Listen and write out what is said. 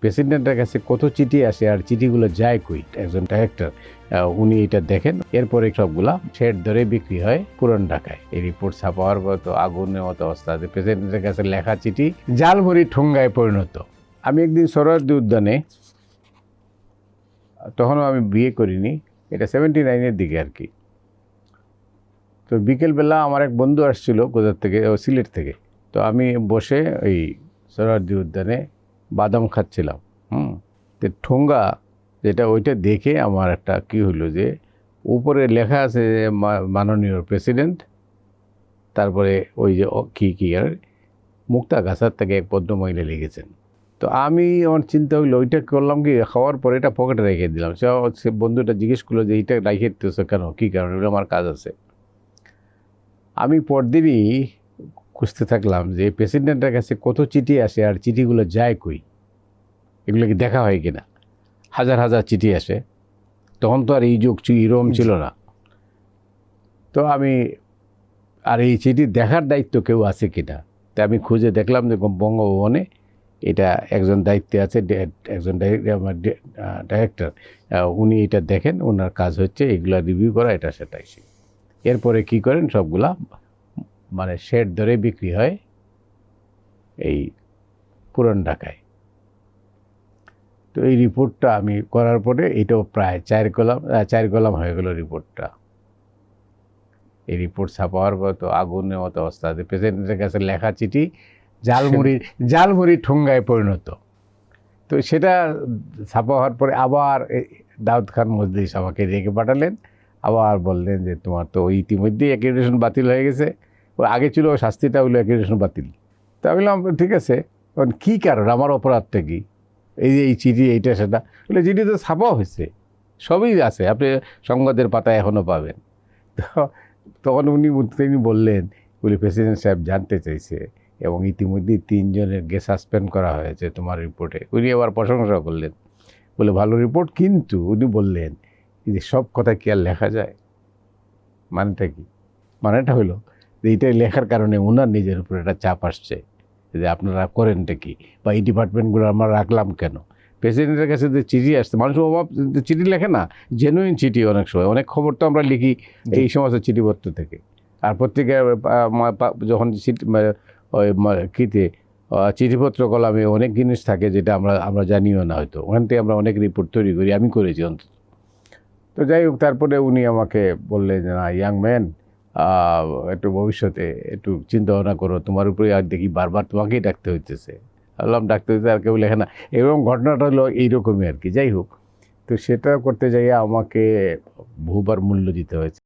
প্রেসিডেন্টের কাছে কত চিঠি আসে আর চিঠিগুলো যায় কই, একজন ডাইরেক্টর উনি এটা দেখেন। এরপরে সবগুলা শেড ধরে বিক্রি হয় পুরান ঢাকায়। এই রিপোর্ট ছাপার মতো আগুনের মতো অবস্থা, যে প্রেসিডেন্টের কাছে লেখা চিঠি জালমুড়ি ঠোঙ্গায় পরিণত। আমি একদিন সোহরাওয়ার্দী উদ্যানে, তখনও আমি বিয়ে করিনি, এটা 79-এর দিকে আর কি। তো বিকেলবেলা আমার এক বন্ধু আসছিল কোথার থেকে, সিলেট থেকে। তো আমি বসে ওই সোহরাওয়ার্দী উদ্যানে বাদাম খাচ্ছিলাম। তো ঠোঙ্গা যেটা, ওইটা দেখে আমার একটা কী হলো, যে উপরে লেখা আছে যে মাননীয় প্রেসিডেন্ট, তারপরে ওই যে কী আর মুক্তাগাছার থেকে এক ভদ্রমহিলা লিখেছেন। তো আমি, আমার চিন্তা হইলো ওইটা করলাম কি, খাওয়ার পরে এটা পকেটে রেখে দিলাম। সে বন্ধুটা জিজ্ঞেস করলো যে এইটা রেখে দিতেছো কেন, কী কারণ? এগুলো আমার কাজ আছে। আমি পরদিনই খুঁজতে থাকলাম যে প্রেসিডেন্টের কাছে কত চিঠি আসে আর চিঠিগুলো যায় কই, এগুলো কি দেখা হয় কিনা। হাজার হাজার চিঠি আসে, তখন তো আর এই যুগ ইরম ছিল না। তো আমি, আর এই চিঠি দেখার দায়িত্ব কেউ আছে কিনা, তা আমি খুঁজে দেখলাম যে বঙ্গভবনে এটা একজন দায়িত্বে আছে, একজন ডাইরেক্টর, উনি এটা দেখেন, ওনার কাজ হচ্ছে এগুলা রিভিউ করা, এটা সেটাই। এরপরে কি করেন, সবগুলা মানে শেড ধরে বিক্রি হয় এই পুরান ঢাকায়। তো এই রিপোর্টটা আমি করার পরে এটাও প্রায় 4 কলাম হয়ে গেল রিপোর্টটা। এই রিপোর্ট ছাপার মতো আগুনের মতো অবস্থা, যে প্রেসিডেন্টের কাছে লেখা চিঠি জালমুড়ি ঠোঙ্গায় পরিণত। তো সেটা ছাপা হওয়ার পরে আবার দাউদ খান মজলিস আমাকে রেখে পাঠালেন, আবার বললেন যে তোমার তো ইতিমধ্যেই অ্যাক্রিডিটেশন বাতিল হয়ে গেছে। ও আগে ছিল শাস্তিটা হলো অ্যাক্রিডিটেশন বাতিল। তা বললাম ঠিক আছে, কী কারণ, আমার অপরাধটা কি, এই চিঠি এইটা সেটা। বলে চিঠি তো ছাপাও হয়েছে, সবই আছে, আপনি সংবাদের পাতায় এখনও পাবেন। তো তখন তিনি বললেন, প্রেসিডেন্ট সাহেব জানতে চাইছে এবং ইতিমধ্যেই 3 জনেরকে সাসপেন্ড করা হয়েছে তোমার রিপোর্টে। উনি আবার প্রশংসা করলেন, বলে ভালো রিপোর্ট, কিন্তু উনি বললেন যে সব কথা কি আর লেখা যায়। মানেটা কি? মানেটা হলো যে এইটা লেখার কারণে ওনার নিজের উপর একটা চাপ আসছে, যে আপনারা করেনটা কি, বা এই ডিপার্টমেন্টগুলো আমরা রাখলাম কেন। প্রেসিডেন্টের কাছে যে চিঠি আসছে, মানুষ অভাব চিঠি লেখে না, জেনুইন চিঠি। অনেক সময় অনেক খবর তো আমরা লিখি এই সমস্ত চিঠিপত্র থেকে। আর পত্রিকায় যখন ওই কীতে চিঠিপত্র কলামে অনেক জিনিস থাকে যেটা আমরা জানিও না, হয়তো ওখান থেকে আমরা অনেক রিপোর্ট তৈরি করি, আমি করেছি অন্তত। তো যাই হোক, তারপরে উনি আমাকে বললেন যে না, ইয়াং ম্যান, একটু ভবিষ্যতে একটু চিন্তা ভাবনা করো, তোমার উপরে আর দেখি বারবার তোমাকেই ডাকতে হইতেছে। বললাম ডাকতে হইতে আর কেউ লেখে না, এরকম ঘটনাটা হলো এইরকমই আর কি। যাই হোক, তো সেটা করতে যাইয়া আমাকে বহুবার মূল্য দিতে হয়েছে।